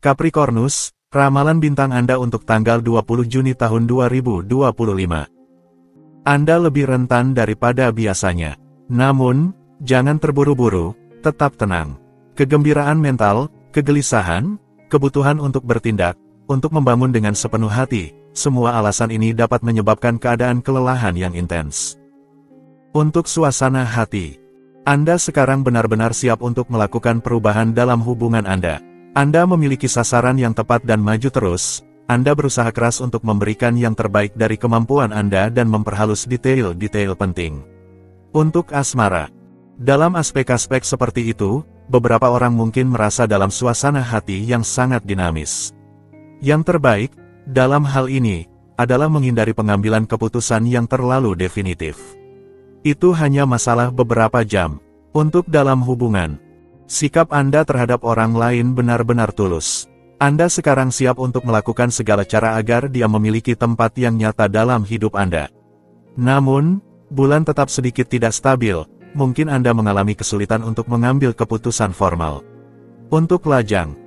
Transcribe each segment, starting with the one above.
Capricornus, ramalan bintang Anda untuk tanggal 20 Juni tahun 2025. Anda lebih rentan daripada biasanya. Namun, jangan terburu-buru, tetap tenang. Kegembiraan mental, kegelisahan, kebutuhan untuk bertindak, untuk membangun dengan sepenuh hati, semua alasan ini dapat menyebabkan keadaan kelelahan yang intens. Untuk suasana hati, Anda sekarang benar-benar siap untuk melakukan perubahan dalam hubungan Anda. Anda memiliki sasaran yang tepat dan maju terus. Anda berusaha keras untuk memberikan yang terbaik dari kemampuan Anda dan memperhalus detail-detail penting. Untuk asmara, dalam aspek-aspek seperti itu, beberapa orang mungkin merasa dalam suasana hati yang sangat dinamis. Yang terbaik, dalam hal ini, adalah menghindari pengambilan keputusan yang terlalu definitif. Itu hanya masalah beberapa jam. Untuk dalam hubungan, sikap Anda terhadap orang lain benar-benar tulus. Anda sekarang siap untuk melakukan segala cara agar dia memiliki tempat yang nyata dalam hidup Anda. Namun, bulan tetap sedikit tidak stabil, mungkin Anda mengalami kesulitan untuk mengambil keputusan formal. Untuk lajang,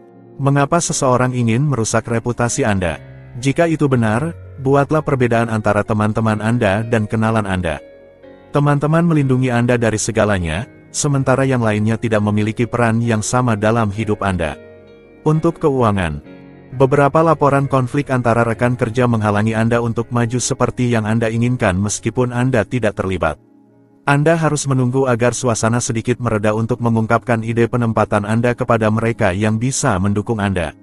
mengapa seseorang ingin merusak reputasi Anda? Jika itu benar, buatlah perbedaan antara teman-teman Anda dan kenalan Anda. Teman-teman melindungi Anda dari segalanya, sementara yang lainnya tidak memiliki peran yang sama dalam hidup Anda. Untuk keuangan, beberapa laporan konflik antara rekan kerja menghalangi Anda untuk maju seperti yang Anda inginkan meskipun Anda tidak terlibat. Anda harus menunggu agar suasana sedikit mereda untuk mengungkapkan ide penempatan Anda kepada mereka yang bisa mendukung Anda.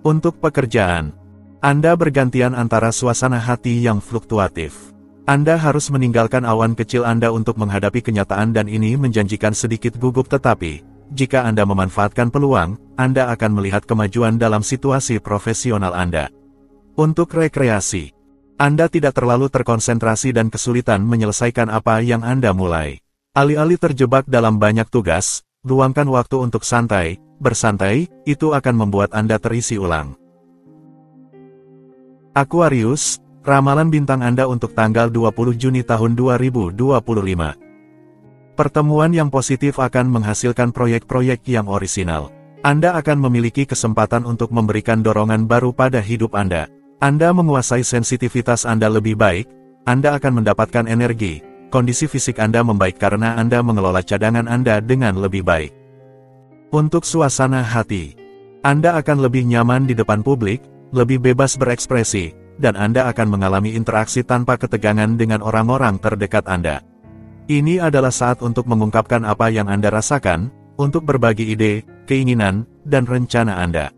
Untuk pekerjaan, Anda bergantian antara suasana hati yang fluktuatif. Anda harus meninggalkan awan kecil Anda untuk menghadapi kenyataan dan ini menjanjikan sedikit gugup tetapi, jika Anda memanfaatkan peluang, Anda akan melihat kemajuan dalam situasi profesional Anda. Untuk rekreasi, Anda tidak terlalu terkonsentrasi dan kesulitan menyelesaikan apa yang Anda mulai. Alih-alih terjebak dalam banyak tugas, luangkan waktu untuk santai, bersantai, itu akan membuat Anda terisi ulang. Aquarius, ramalan bintang Anda untuk tanggal 20 Juni tahun 2025. Pertemuan yang positif akan menghasilkan proyek-proyek yang orisinal. Anda akan memiliki kesempatan untuk memberikan dorongan baru pada hidup Anda. Anda menguasai sensitivitas Anda lebih baik, Anda akan mendapatkan energi, kondisi fisik Anda membaik karena Anda mengelola cadangan Anda dengan lebih baik. Untuk suasana hati, Anda akan lebih nyaman di depan publik, lebih bebas berekspresi, dan Anda akan mengalami interaksi tanpa ketegangan dengan orang-orang terdekat Anda. Ini adalah saat untuk mengungkapkan apa yang Anda rasakan, untuk berbagi ide, keinginan, dan rencana Anda.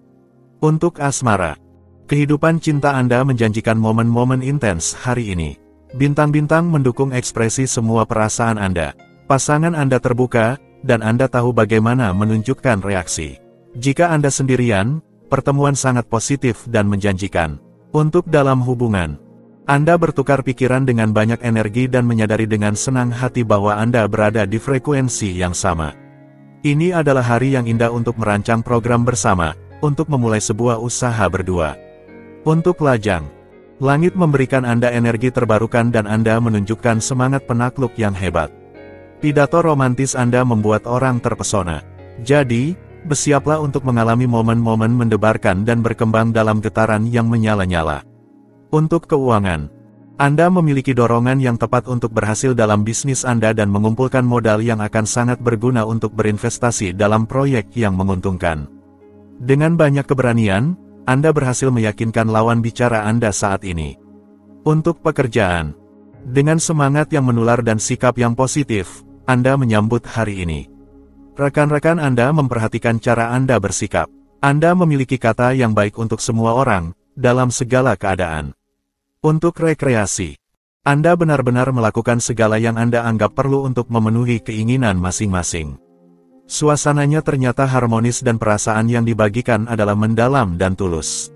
Untuk asmara, kehidupan cinta Anda menjanjikan momen-momen intens hari ini. Bintang-bintang mendukung ekspresi semua perasaan Anda. Pasangan Anda terbuka, dan Anda tahu bagaimana menunjukkan reaksi. Jika Anda sendirian, pertemuan sangat positif dan menjanjikan. Untuk dalam hubungan, Anda bertukar pikiran dengan banyak energi dan menyadari dengan senang hati bahwa Anda berada di frekuensi yang sama. Ini adalah hari yang indah untuk merancang program bersama, untuk memulai sebuah usaha berdua. Untuk lajang, langit memberikan Anda energi terbarukan dan Anda menunjukkan semangat penakluk yang hebat. Pidato romantis Anda membuat orang terpesona. Jadi, bersiaplah untuk mengalami momen-momen mendebarkan dan berkembang dalam getaran yang menyala-nyala. Untuk keuangan, Anda memiliki dorongan yang tepat untuk berhasil dalam bisnis Anda dan mengumpulkan modal yang akan sangat berguna untuk berinvestasi dalam proyek yang menguntungkan. Dengan banyak keberanian, Anda berhasil meyakinkan lawan bicara Anda saat ini. Untuk pekerjaan, dengan semangat yang menular dan sikap yang positif, Anda menyambut hari ini. Rekan-rekan Anda memperhatikan cara Anda bersikap. Anda memiliki kata yang baik untuk semua orang, dalam segala keadaan. Untuk rekreasi, Anda benar-benar melakukan segala yang Anda anggap perlu untuk memenuhi keinginan masing-masing. Suasananya ternyata harmonis dan perasaan yang dibagikan adalah mendalam dan tulus.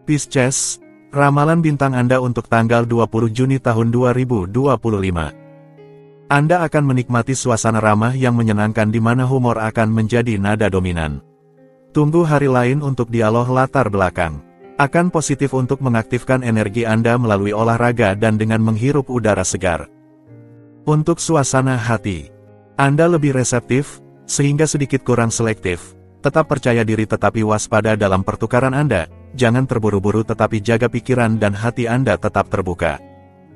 Pisces, ramalan bintang Anda untuk tanggal 20 Juni tahun 2025. Anda akan menikmati suasana ramah yang menyenangkan di mana humor akan menjadi nada dominan. Tunggu hari lain untuk dialog latar belakang. Akan positif untuk mengaktifkan energi Anda melalui olahraga dan dengan menghirup udara segar. Untuk suasana hati, Anda lebih reseptif, sehingga sedikit kurang selektif. Tetap percaya diri tetapi waspada dalam pertukaran Anda, jangan terburu-buru tetapi jaga pikiran dan hati Anda tetap terbuka.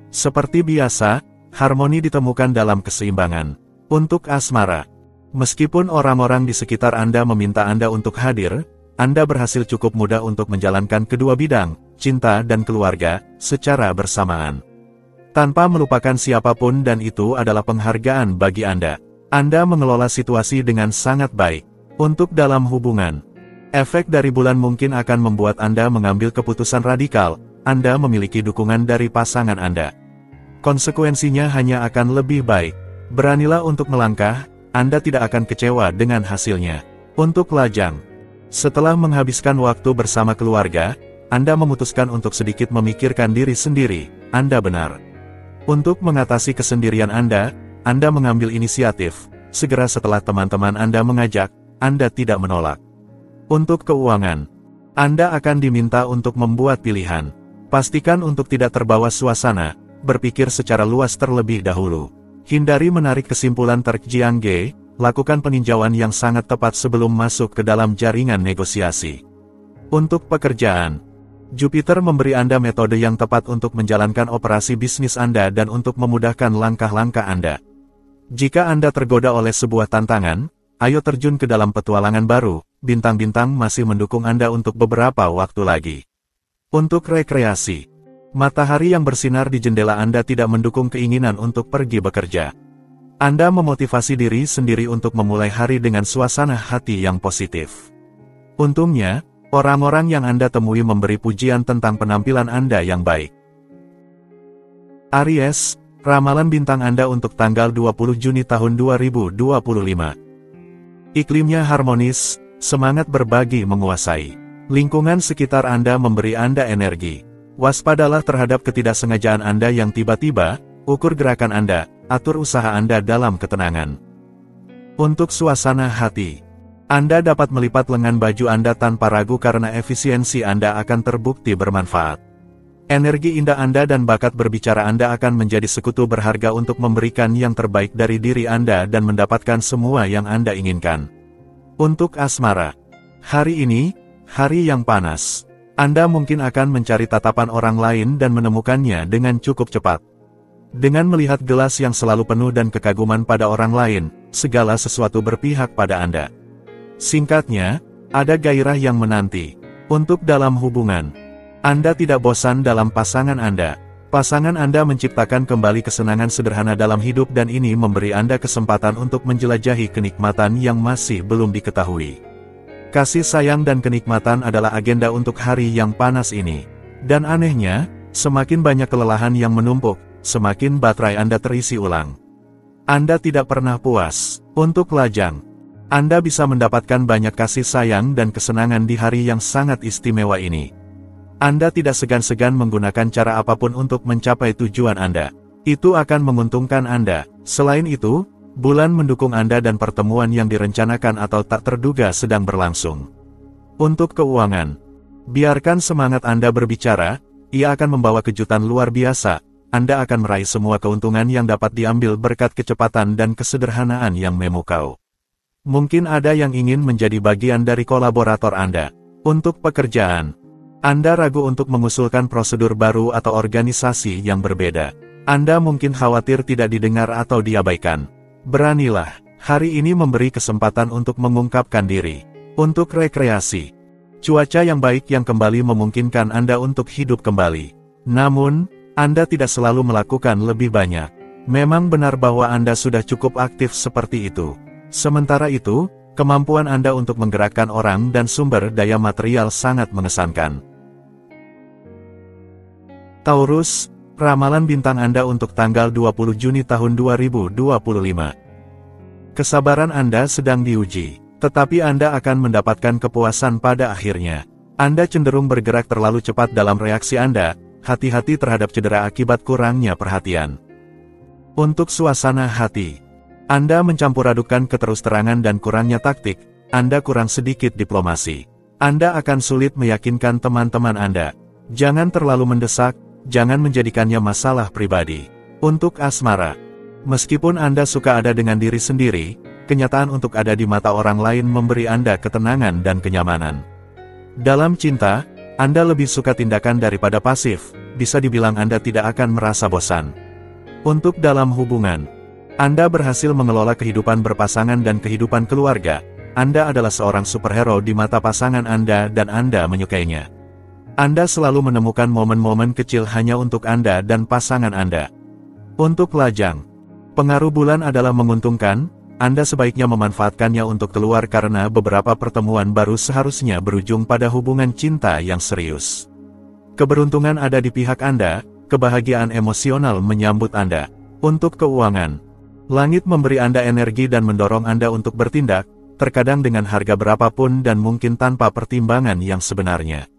Seperti biasa, harmoni ditemukan dalam keseimbangan. Untuk asmara, meskipun orang-orang di sekitar Anda meminta Anda untuk hadir, Anda berhasil cukup mudah untuk menjalankan kedua bidang, cinta dan keluarga, secara bersamaan. Tanpa melupakan siapapun dan itu adalah penghargaan bagi Anda. Anda mengelola situasi dengan sangat baik. Untuk dalam hubungan, efek dari bulan mungkin akan membuat Anda mengambil keputusan radikal, Anda memiliki dukungan dari pasangan Anda. Konsekuensinya hanya akan lebih baik. Beranilah untuk melangkah, Anda tidak akan kecewa dengan hasilnya. Untuk lajang, setelah menghabiskan waktu bersama keluarga, Anda memutuskan untuk sedikit memikirkan diri sendiri, Anda benar. Untuk mengatasi kesendirian Anda mengambil inisiatif, segera setelah teman-teman Anda mengajak, Anda tidak menolak. Untuk keuangan, Anda akan diminta untuk membuat pilihan. Pastikan untuk tidak terbawa suasana, berpikir secara luas terlebih dahulu. Hindari menarik kesimpulan terjiangge, lakukan peninjauan yang sangat tepat sebelum masuk ke dalam jaringan negosiasi. Untuk pekerjaan, Jupiter memberi Anda metode yang tepat untuk menjalankan operasi bisnis Anda dan untuk memudahkan langkah-langkah Anda. Jika Anda tergoda oleh sebuah tantangan, ayo terjun ke dalam petualangan baru, bintang-bintang masih mendukung Anda untuk beberapa waktu lagi. Untuk rekreasi, matahari yang bersinar di jendela Anda tidak mendukung keinginan untuk pergi bekerja. Anda memotivasi diri sendiri untuk memulai hari dengan suasana hati yang positif. Untungnya, orang-orang yang Anda temui memberi pujian tentang penampilan Anda yang baik. Aries, ramalan bintang Anda untuk tanggal 20 Juni tahun 2025. Iklimnya harmonis, semangat berbagi menguasai. Lingkungan sekitar Anda memberi Anda energi. Waspadalah terhadap ketidaksengajaan Anda yang tiba-tiba, ukur gerakan Anda, atur usaha Anda dalam ketenangan. Untuk suasana hati, Anda dapat melipat lengan baju Anda tanpa ragu karena efisiensi Anda akan terbukti bermanfaat. Energi indah Anda dan bakat berbicara Anda akan menjadi sekutu berharga untuk memberikan yang terbaik dari diri Anda dan mendapatkan semua yang Anda inginkan. Untuk asmara, hari ini, hari yang panas. Anda mungkin akan mencari tatapan orang lain dan menemukannya dengan cukup cepat. Dengan melihat gelas yang selalu penuh dan kekaguman pada orang lain, segala sesuatu berpihak pada Anda. Singkatnya, ada gairah yang menanti. Untuk dalam hubungan, Anda tidak bosan dalam pasangan Anda. Pasangan Anda menciptakan kembali kesenangan sederhana dalam hidup dan ini memberi Anda kesempatan untuk menjelajahi kenikmatan yang masih belum diketahui. Kasih sayang dan kenikmatan adalah agenda untuk hari yang panas ini. Dan anehnya, semakin banyak kelelahan yang menumpuk, semakin baterai Anda terisi ulang. Anda tidak pernah puas. Untuk lajang, Anda bisa mendapatkan banyak kasih sayang dan kesenangan di hari yang sangat istimewa ini. Anda tidak segan-segan menggunakan cara apapun untuk mencapai tujuan Anda. Itu akan menguntungkan Anda. Selain itu, bulan mendukung Anda dan pertemuan yang direncanakan atau tak terduga sedang berlangsung. Untuk keuangan, biarkan semangat Anda berbicara, ia akan membawa kejutan luar biasa. Anda akan meraih semua keuntungan yang dapat diambil berkat kecepatan dan kesederhanaan yang memukau. Mungkin ada yang ingin menjadi bagian dari kolaborator Anda. Untuk pekerjaan, Anda ragu untuk mengusulkan prosedur baru atau organisasi yang berbeda. Anda mungkin khawatir tidak didengar atau diabaikan. Beranilah, hari ini memberi kesempatan untuk mengungkapkan diri. Untuk rekreasi, cuaca yang baik yang kembali memungkinkan Anda untuk hidup kembali. Namun, Anda tidak selalu melakukan lebih banyak. Memang benar bahwa Anda sudah cukup aktif seperti itu. Sementara itu, kemampuan Anda untuk menggerakkan orang dan sumber daya material sangat mengesankan. Taurus, ramalan bintang Anda untuk tanggal 20 Juni tahun 2025. Kesabaran Anda sedang diuji, tetapi Anda akan mendapatkan kepuasan pada akhirnya. Anda cenderung bergerak terlalu cepat dalam reaksi Anda, hati-hati terhadap cedera akibat kurangnya perhatian. Untuk suasana hati, Anda mencampur adukan keterus-terangan dan kurangnya taktik, Anda kurang sedikit diplomasi. Anda akan sulit meyakinkan teman-teman Anda. Jangan terlalu mendesak, jangan menjadikannya masalah pribadi. Untuk asmara, meskipun Anda suka ada dengan diri sendiri, kenyataan untuk ada di mata orang lain memberi Anda ketenangan dan kenyamanan. Dalam cinta, Anda lebih suka tindakan daripada pasif, bisa dibilang Anda tidak akan merasa bosan. Untuk dalam hubungan, Anda berhasil mengelola kehidupan berpasangan dan kehidupan keluarga. Anda adalah seorang superhero di mata pasangan Anda dan Anda menyukainya. Anda selalu menemukan momen-momen kecil hanya untuk Anda dan pasangan Anda. Untuk lajang, pengaruh bulan adalah menguntungkan. Anda sebaiknya memanfaatkannya untuk keluar karena beberapa pertemuan baru seharusnya berujung pada hubungan cinta yang serius. Keberuntungan ada di pihak Anda, kebahagiaan emosional menyambut Anda. Untuk keuangan, langit memberi Anda energi dan mendorong Anda untuk bertindak, terkadang dengan harga berapapun dan mungkin tanpa pertimbangan yang sebenarnya.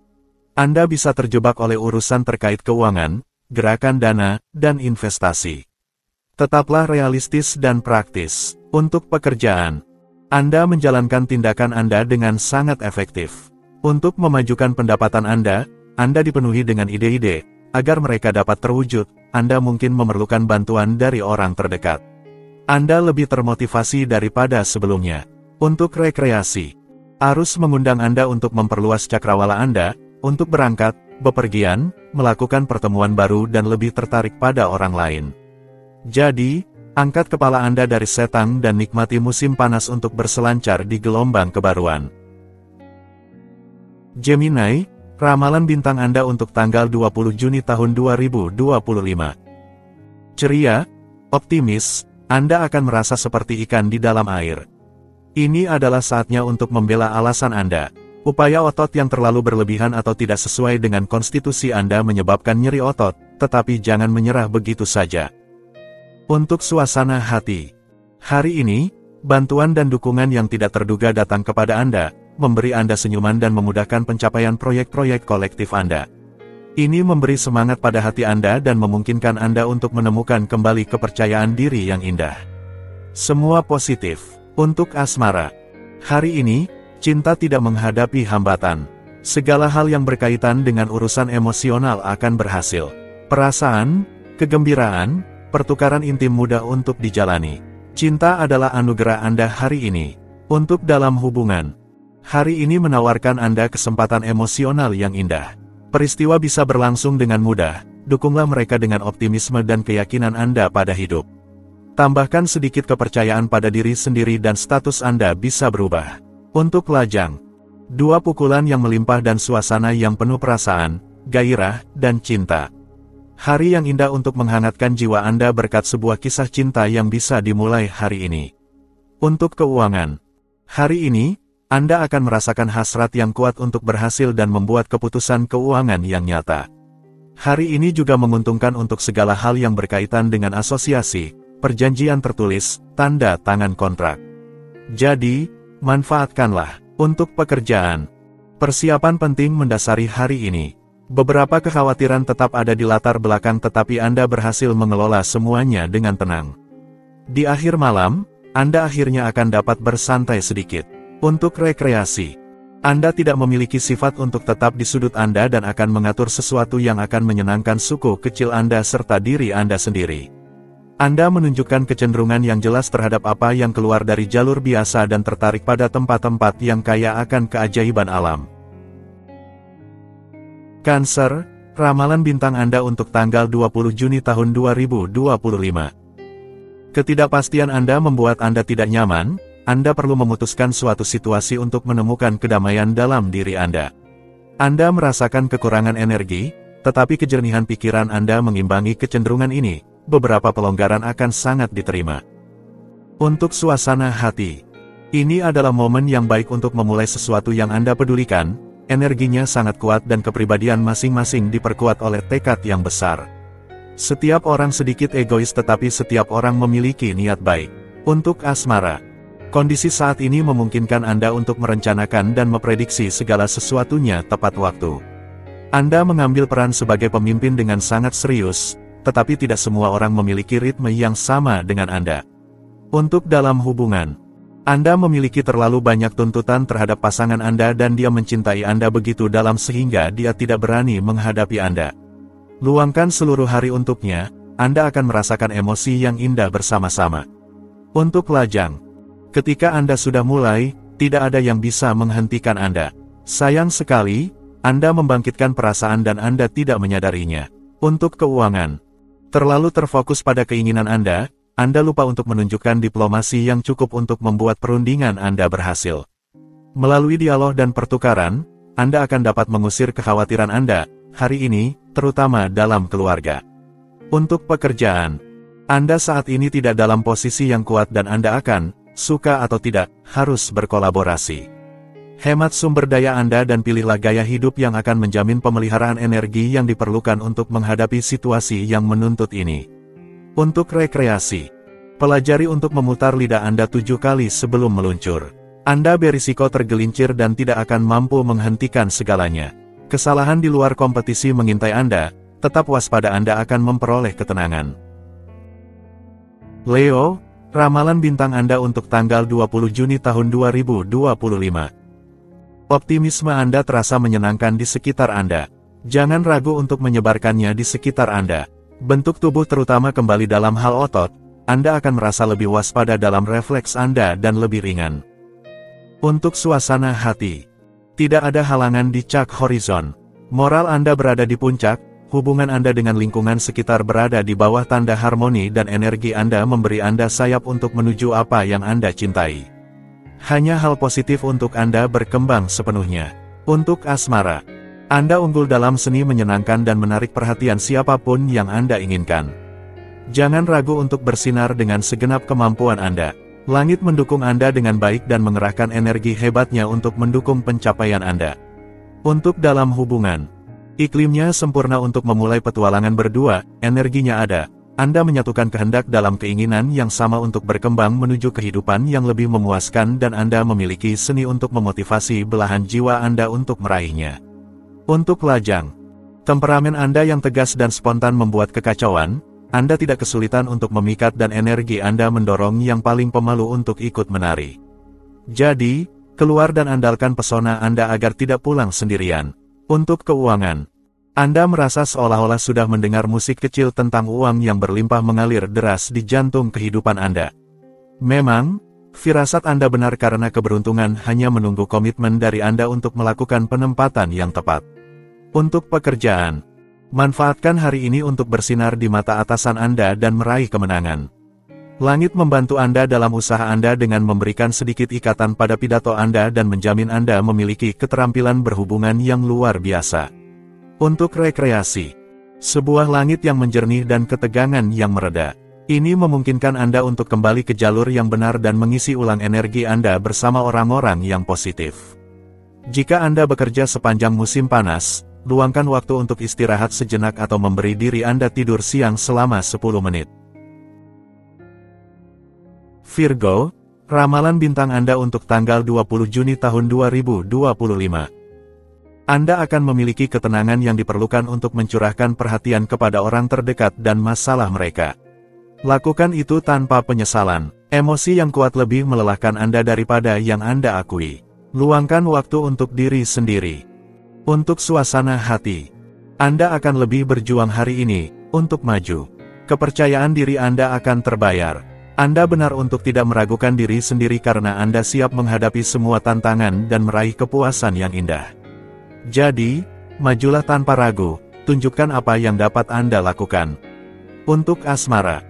Anda bisa terjebak oleh urusan terkait keuangan, gerakan dana, dan investasi. Tetaplah realistis dan praktis. Untuk pekerjaan, Anda menjalankan tindakan Anda dengan sangat efektif. Untuk memajukan pendapatan Anda dipenuhi dengan ide-ide, agar mereka dapat terwujud. Anda mungkin memerlukan bantuan dari orang terdekat. Anda lebih termotivasi daripada sebelumnya. Untuk rekreasi, arus mengundang Anda untuk memperluas cakrawala Anda, untuk berangkat, bepergian, melakukan pertemuan baru dan lebih tertarik pada orang lain. Jadi, angkat kepala Anda dari setang dan nikmati musim panas untuk berselancar di gelombang kebaruan. Gemini, ramalan bintang Anda untuk tanggal 20 Juni tahun 2025. Ceria, optimis, Anda akan merasa seperti ikan di dalam air. Ini adalah saatnya untuk membela alasan Anda. Upaya otot yang terlalu berlebihan atau tidak sesuai dengan konstitusi Anda menyebabkan nyeri otot, tetapi jangan menyerah begitu saja. Untuk suasana hati, hari ini, bantuan dan dukungan yang tidak terduga datang kepada Anda, memberi Anda senyuman dan memudahkan pencapaian proyek-proyek kolektif Anda. Ini memberi semangat pada hati Anda dan memungkinkan Anda untuk menemukan kembali kepercayaan diri yang indah. Semua positif. Untuk asmara, hari ini, cinta tidak menghadapi hambatan. Segala hal yang berkaitan dengan urusan emosional akan berhasil. Perasaan, kegembiraan, pertukaran intim mudah untuk dijalani. Cinta adalah anugerah Anda hari ini. Untuk dalam hubungan, hari ini menawarkan Anda kesempatan emosional yang indah. Peristiwa bisa berlangsung dengan mudah, dukunglah mereka dengan optimisme dan keyakinan Anda pada hidup. Tambahkan sedikit kepercayaan pada diri sendiri dan status Anda bisa berubah. Untuk lajang, dua pukulan yang melimpah dan suasana yang penuh perasaan, gairah, dan cinta. Hari yang indah untuk menghangatkan jiwa Anda berkat sebuah kisah cinta yang bisa dimulai hari ini. Untuk keuangan, hari ini, Anda akan merasakan hasrat yang kuat untuk berhasil dan membuat keputusan keuangan yang nyata. Hari ini juga menguntungkan untuk segala hal yang berkaitan dengan asosiasi, perjanjian tertulis, tanda tangan kontrak. Jadi, manfaatkanlah. Untuk pekerjaan, persiapan penting mendasari hari ini. Beberapa kekhawatiran tetap ada di latar belakang tetapi Anda berhasil mengelola semuanya dengan tenang. Di akhir malam, Anda akhirnya akan dapat bersantai sedikit. Untuk rekreasi, Anda tidak memiliki sifat untuk tetap di sudut Anda dan akan mengatur sesuatu yang akan menyenangkan suku kecil Anda serta diri Anda sendiri. Anda menunjukkan kecenderungan yang jelas terhadap apa yang keluar dari jalur biasa dan tertarik pada tempat-tempat yang kaya akan keajaiban alam. Cancer, ramalan bintang Anda untuk tanggal 20 Juni tahun 2025. Ketidakpastian Anda membuat Anda tidak nyaman, Anda perlu memutuskan suatu situasi untuk menemukan kedamaian dalam diri Anda. Anda merasakan kekurangan energi, tetapi kejernihan pikiran Anda mengimbangi kecenderungan ini, beberapa pelonggaran akan sangat diterima. Untuk suasana hati, ini adalah momen yang baik untuk memulai sesuatu yang Anda pedulikan. Energinya sangat kuat dan kepribadian masing-masing diperkuat oleh tekad yang besar. Setiap orang sedikit egois tetapi setiap orang memiliki niat baik. Untuk asmara, kondisi saat ini memungkinkan Anda untuk merencanakan dan memprediksi segala sesuatunya tepat waktu. Anda mengambil peran sebagai pemimpin dengan sangat serius, tetapi tidak semua orang memiliki ritme yang sama dengan Anda. Untuk dalam hubungan, Anda memiliki terlalu banyak tuntutan terhadap pasangan Anda dan dia mencintai Anda begitu dalam sehingga dia tidak berani menghadapi Anda. Luangkan seluruh hari untuknya, Anda akan merasakan emosi yang indah bersama-sama. Untuk lajang, Ketika Anda sudah mulai, tidak ada yang bisa menghentikan Anda. Sayang sekali, Anda membangkitkan perasaan dan Anda tidak menyadarinya. Untuk keuangan, terlalu terfokus pada keinginan Anda lupa untuk menunjukkan diplomasi yang cukup untuk membuat perundingan Anda berhasil. Melalui dialog dan pertukaran, Anda akan dapat mengusir kekhawatiran Anda hari ini, terutama dalam keluarga. Untuk pekerjaan, Anda saat ini tidak dalam posisi yang kuat dan Anda akan, suka atau tidak, harus berkolaborasi. Hemat sumber daya Anda dan pilihlah gaya hidup yang akan menjamin pemeliharaan energi yang diperlukan untuk menghadapi situasi yang menuntut ini. Untuk rekreasi, pelajari untuk memutar lidah Anda 7 kali sebelum meluncur. Anda berisiko tergelincir dan tidak akan mampu menghentikan segalanya. Kesalahan di luar kompetisi mengintai Anda, tetap waspada Anda akan memperoleh ketenangan. Leo, ramalan bintang Anda untuk tanggal 20 Juni tahun 2025. Optimisme Anda terasa menyenangkan di sekitar Anda. Jangan ragu untuk menyebarkannya di sekitar Anda. Bentuk tubuh terutama kembali dalam hal otot, Anda akan merasa lebih waspada dalam refleks Anda dan lebih ringan. Untuk suasana hati, tidak ada halangan di cak horizon. Moral Anda berada di puncak, hubungan Anda dengan lingkungan sekitar berada di bawah tanda harmoni dan energi Anda memberi Anda sayap untuk menuju apa yang Anda cintai. Hanya hal positif untuk Anda berkembang sepenuhnya. Untuk asmara, Anda unggul dalam seni menyenangkan dan menarik perhatian siapapun yang Anda inginkan. Jangan ragu untuk bersinar dengan segenap kemampuan Anda. Langit mendukung Anda dengan baik dan mengerahkan energi hebatnya untuk mendukung pencapaian Anda. Untuk dalam hubungan, iklimnya sempurna untuk memulai petualangan berdua, energinya ada. Anda menyatukan kehendak dalam keinginan yang sama untuk berkembang menuju kehidupan yang lebih memuaskan dan Anda memiliki seni untuk memotivasi belahan jiwa Anda untuk meraihnya. Untuk lajang, temperamen Anda yang tegas dan spontan membuat kekacauan, Anda tidak kesulitan untuk memikat dan energi Anda mendorong yang paling pemalu untuk ikut menari. Jadi, keluar dan andalkan pesona Anda agar tidak pulang sendirian. Untuk keuangan, Anda merasa seolah-olah sudah mendengar musik kecil tentang uang yang berlimpah mengalir deras di jantung kehidupan Anda. Memang, firasat Anda benar karena keberuntungan hanya menunggu komitmen dari Anda untuk melakukan penempatan yang tepat. Untuk pekerjaan, manfaatkan hari ini untuk bersinar di mata atasan Anda dan meraih kemenangan. Langit membantu Anda dalam usaha Anda dengan memberikan sedikit ikatan pada pidato Anda dan menjamin Anda memiliki keterampilan berhubungan yang luar biasa. Untuk rekreasi, sebuah langit yang menjernih dan ketegangan yang mereda. Ini memungkinkan Anda untuk kembali ke jalur yang benar dan mengisi ulang energi Anda bersama orang-orang yang positif. Jika Anda bekerja sepanjang musim panas, luangkan waktu untuk istirahat sejenak atau memberi diri Anda tidur siang selama 10 menit. Virgo, ramalan bintang Anda untuk tanggal 20 Juni tahun 2025. Anda akan memiliki ketenangan yang diperlukan untuk mencurahkan perhatian kepada orang terdekat dan masalah mereka. Lakukan itu tanpa penyesalan. Emosi yang kuat lebih melelahkan Anda daripada yang Anda akui. Luangkan waktu untuk diri sendiri. Untuk suasana hati, Anda akan lebih berjuang hari ini untuk maju. Kepercayaan diri Anda akan terbayar. Anda benar untuk tidak meragukan diri sendiri karena Anda siap menghadapi semua tantangan dan meraih kepuasan yang indah. Jadi, majulah tanpa ragu, tunjukkan apa yang dapat Anda lakukan. Untuk asmara,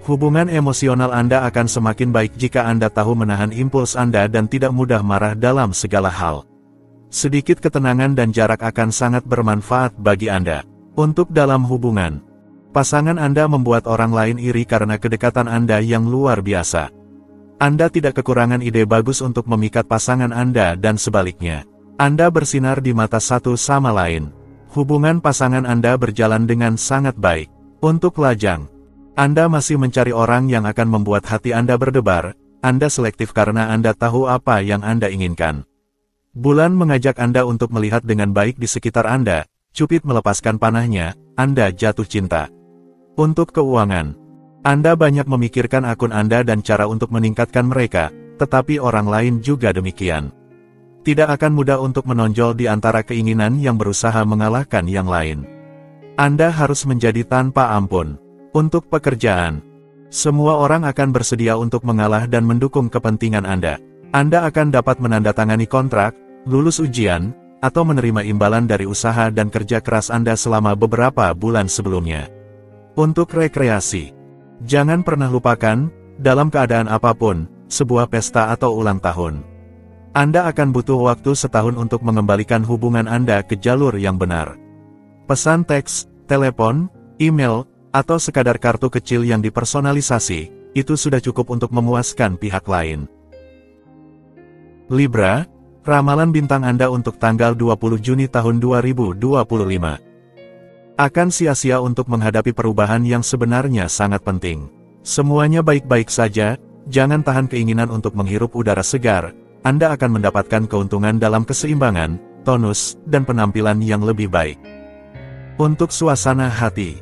hubungan emosional Anda akan semakin baik jika Anda tahu menahan impuls Anda dan tidak mudah marah dalam segala hal. Sedikit ketenangan dan jarak akan sangat bermanfaat bagi Anda. Untuk dalam hubungan, pasangan Anda membuat orang lain iri karena kedekatan Anda yang luar biasa. Anda tidak kekurangan ide bagus untuk memikat pasangan Anda dan sebaliknya. Anda bersinar di mata satu sama lain. Hubungan pasangan Anda berjalan dengan sangat baik. Untuk lajang, Anda masih mencari orang yang akan membuat hati Anda berdebar. Anda selektif karena Anda tahu apa yang Anda inginkan. Bulan mengajak Anda untuk melihat dengan baik di sekitar Anda. Cupid melepaskan panahnya, Anda jatuh cinta. Untuk keuangan, Anda banyak memikirkan akun Anda dan cara untuk meningkatkan mereka, tetapi orang lain juga demikian. Tidak akan mudah untuk menonjol di antara keinginan yang berusaha mengalahkan yang lain. Anda harus menjadi tanpa ampun. Untuk pekerjaan, Semua orang akan bersedia untuk mengalah dan mendukung kepentingan Anda. Anda akan dapat menandatangani kontrak, lulus ujian, atau menerima imbalan dari usaha dan kerja keras Anda selama beberapa bulan sebelumnya. Untuk rekreasi, jangan pernah lupakan, dalam keadaan apapun, sebuah pesta atau ulang tahun. Anda akan butuh waktu setahun untuk mengembalikan hubungan Anda ke jalur yang benar. Pesan teks, telepon, email, atau sekadar kartu kecil yang dipersonalisasi, itu sudah cukup untuk memuaskan pihak lain. Libra, ramalan bintang Anda untuk tanggal 20 Juni tahun 2025. Akan sia-sia untuk menghadapi perubahan yang sebenarnya sangat penting. Semuanya baik-baik saja, jangan tahan keinginan untuk menghirup udara segar, Anda akan mendapatkan keuntungan dalam keseimbangan, tonus, dan penampilan yang lebih baik. Untuk suasana hati,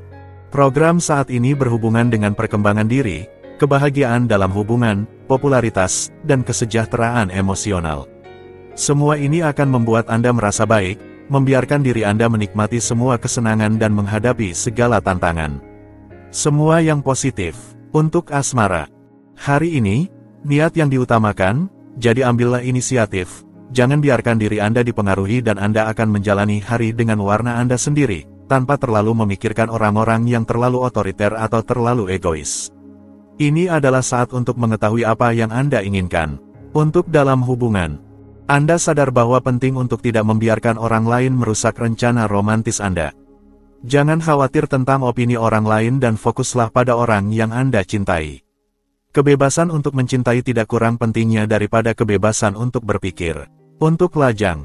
program saat ini berhubungan dengan perkembangan diri, kebahagiaan dalam hubungan, popularitas, dan kesejahteraan emosional. Semua ini akan membuat Anda merasa baik, membiarkan diri Anda menikmati semua kesenangan dan menghadapi segala tantangan. Semua yang positif. Untuk asmara, hari ini, niat yang diutamakan, jadi ambillah inisiatif, jangan biarkan diri Anda dipengaruhi dan Anda akan menjalani hari dengan warna Anda sendiri, tanpa terlalu memikirkan orang-orang yang terlalu otoriter atau terlalu egois. Ini adalah saat untuk mengetahui apa yang Anda inginkan. Untuk dalam hubungan, Anda sadar bahwa penting untuk tidak membiarkan orang lain merusak rencana romantis Anda. Jangan khawatir tentang opini orang lain dan fokuslah pada orang yang Anda cintai. Kebebasan untuk mencintai tidak kurang pentingnya daripada kebebasan untuk berpikir. Untuk lajang,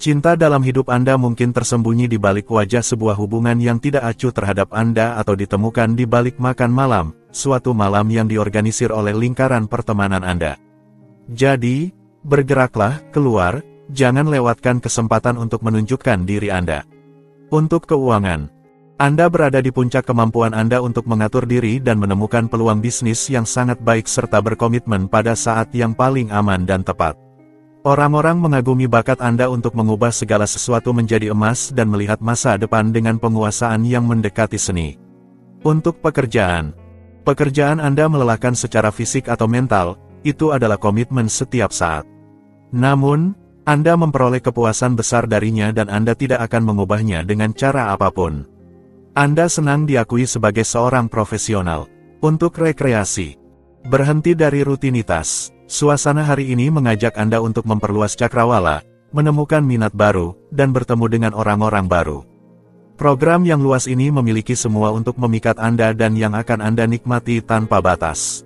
cinta dalam hidup Anda mungkin tersembunyi di balik wajah sebuah hubungan yang tidak acuh terhadap Anda atau ditemukan di balik makan malam, suatu malam yang diorganisir oleh lingkaran pertemanan Anda. Jadi, bergeraklah, keluar, jangan lewatkan kesempatan untuk menunjukkan diri Anda. Untuk keuangan, Anda berada di puncak kemampuan Anda untuk mengatur diri dan menemukan peluang bisnis yang sangat baik serta berkomitmen pada saat yang paling aman dan tepat. Orang-orang mengagumi bakat Anda untuk mengubah segala sesuatu menjadi emas dan melihat masa depan dengan penguasaan yang mendekati seni. Untuk pekerjaan, pekerjaan Anda melelahkan secara fisik atau mental, itu adalah komitmen setiap saat. Namun, Anda memperoleh kepuasan besar darinya dan Anda tidak akan mengubahnya dengan cara apapun. Anda senang diakui sebagai seorang profesional. Untuk rekreasi, berhenti dari rutinitas. Suasana hari ini mengajak Anda untuk memperluas cakrawala, menemukan minat baru, dan bertemu dengan orang-orang baru. Program yang luas ini memiliki semua untuk memikat Anda dan yang akan Anda nikmati tanpa batas.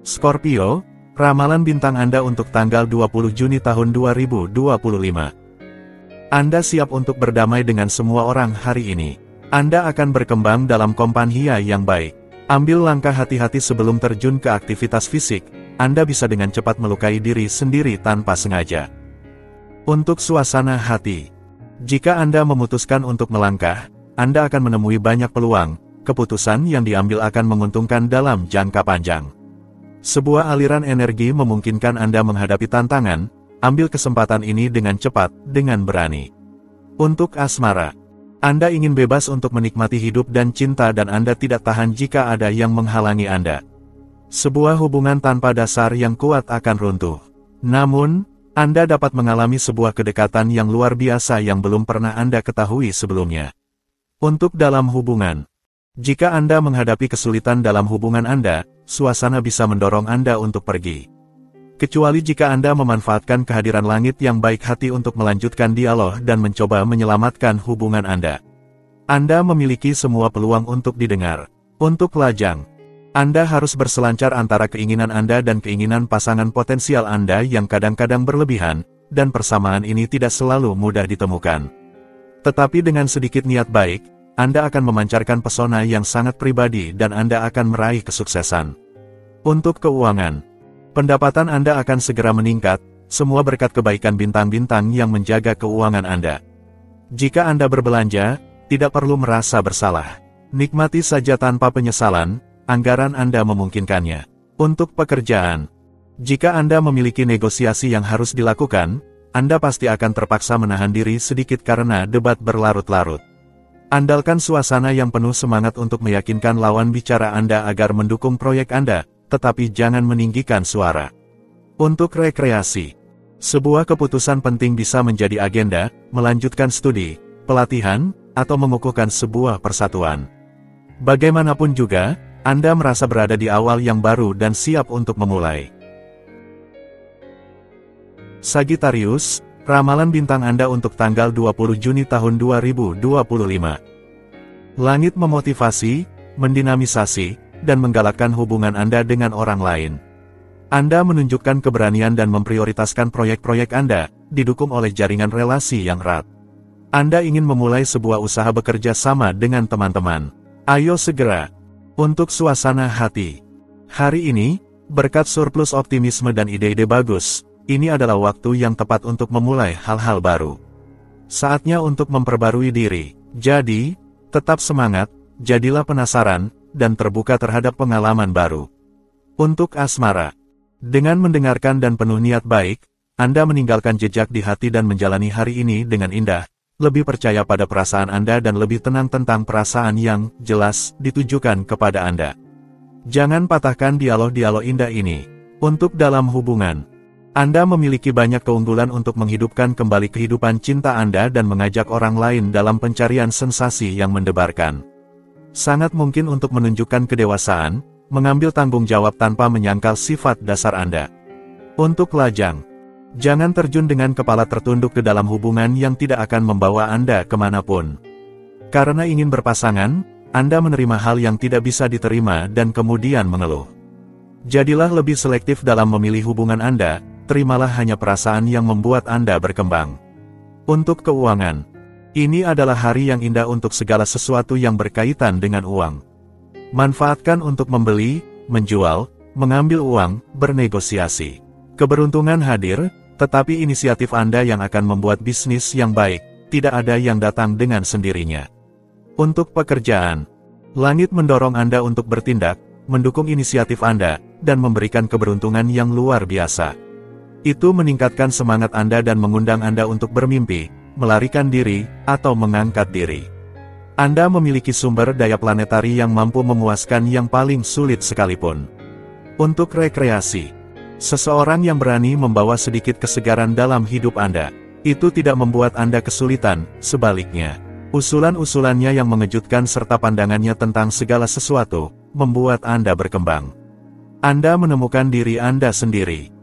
Scorpio, ramalan bintang Anda untuk tanggal 20 Juni tahun 2025. Anda siap untuk berdamai dengan semua orang hari ini. Anda akan berkembang dalam kompanhia yang baik. Ambil langkah hati-hati sebelum terjun ke aktivitas fisik, Anda bisa dengan cepat melukai diri sendiri tanpa sengaja. Untuk suasana hati, jika Anda memutuskan untuk melangkah, Anda akan menemui banyak peluang, keputusan yang diambil akan menguntungkan dalam jangka panjang. Sebuah aliran energi memungkinkan Anda menghadapi tantangan, ambil kesempatan ini dengan cepat, dengan berani. Untuk asmara, Anda ingin bebas untuk menikmati hidup dan cinta dan Anda tidak tahan jika ada yang menghalangi Anda. Sebuah hubungan tanpa dasar yang kuat akan runtuh. Namun, Anda dapat mengalami sebuah kedekatan yang luar biasa yang belum pernah Anda ketahui sebelumnya. Untuk dalam hubungan, jika Anda menghadapi kesulitan dalam hubungan Anda, suasana bisa mendorong Anda untuk pergi. Kecuali jika Anda memanfaatkan kehadiran langit yang baik hati untuk melanjutkan dialog dan mencoba menyelamatkan hubungan Anda. Anda memiliki semua peluang untuk didengar. Untuk lajang, Anda harus berselancar antara keinginan Anda dan keinginan pasangan potensial Anda yang kadang-kadang berlebihan, dan persamaan ini tidak selalu mudah ditemukan. Tetapi dengan sedikit niat baik, Anda akan memancarkan pesona yang sangat pribadi dan Anda akan meraih kesuksesan. Untuk keuangan, pendapatan Anda akan segera meningkat, semua berkat kebaikan bintang-bintang yang menjaga keuangan Anda. Jika Anda berbelanja, tidak perlu merasa bersalah. Nikmati saja tanpa penyesalan, anggaran Anda memungkinkannya. Untuk pekerjaan, jika Anda memiliki negosiasi yang harus dilakukan, Anda pasti akan terpaksa menahan diri sedikit karena debat berlarut-larut. Andalkan suasana yang penuh semangat untuk meyakinkan lawan bicara Anda agar mendukung proyek Anda, tetapi jangan meninggikan suara. Untuk rekreasi, sebuah keputusan penting bisa menjadi agenda, melanjutkan studi, pelatihan, atau mengukuhkan sebuah persatuan. Bagaimanapun juga, Anda merasa berada di awal yang baru dan siap untuk memulai. Sagittarius, ramalan bintang Anda untuk tanggal 20 Juni tahun 2025. Langit memotivasi, mendinamisasi, dan menggalakkan hubungan Anda dengan orang lain. Anda menunjukkan keberanian dan memprioritaskan proyek-proyek Anda, didukung oleh jaringan relasi yang erat. Anda ingin memulai sebuah usaha bekerja sama dengan teman-teman. Ayo segera. Untuk suasana hati. Hari ini, berkat surplus optimisme dan ide-ide bagus, ini adalah waktu yang tepat untuk memulai hal-hal baru. Saatnya untuk memperbarui diri. Jadi, tetap semangat, jadilah penasaran, dan terbuka terhadap pengalaman baru. Untuk asmara. Dengan mendengarkan dan penuh niat baik, Anda meninggalkan jejak di hati dan menjalani hari ini dengan indah, lebih percaya pada perasaan Anda dan lebih tenang tentang perasaan yang jelas ditujukan kepada Anda. Jangan patahkan dialog-dialog indah ini. Untuk dalam hubungan, Anda memiliki banyak keunggulan untuk menghidupkan kembali kehidupan cinta Anda dan mengajak orang lain dalam pencarian sensasi yang mendebarkan. Sangat mungkin untuk menunjukkan kedewasaan, mengambil tanggung jawab tanpa menyangkal sifat dasar Anda. Untuk lajang, jangan terjun dengan kepala tertunduk ke dalam hubungan yang tidak akan membawa Anda kemanapun. Karena ingin berpasangan, Anda menerima hal yang tidak bisa diterima dan kemudian mengeluh. Jadilah lebih selektif dalam memilih hubungan Anda, terimalah hanya perasaan yang membuat Anda berkembang. Untuk keuangan, ini adalah hari yang indah untuk segala sesuatu yang berkaitan dengan uang. Manfaatkan untuk membeli, menjual, mengambil uang, bernegosiasi. Keberuntungan hadir, tetapi inisiatif Anda yang akan membuat bisnis yang baik, tidak ada yang datang dengan sendirinya. Untuk pekerjaan, langit mendorong Anda untuk bertindak, mendukung inisiatif Anda, dan memberikan keberuntungan yang luar biasa. Itu meningkatkan semangat Anda dan mengundang Anda untuk bermimpi, melarikan diri, atau mengangkat diri. Anda memiliki sumber daya planetari yang mampu memuaskan yang paling sulit sekalipun. Untuk rekreasi, seseorang yang berani membawa sedikit kesegaran dalam hidup Anda, itu tidak membuat Anda kesulitan, sebaliknya. Usulan-usulannya yang mengejutkan serta pandangannya tentang segala sesuatu, membuat Anda berkembang. Anda menemukan diri Anda sendiri.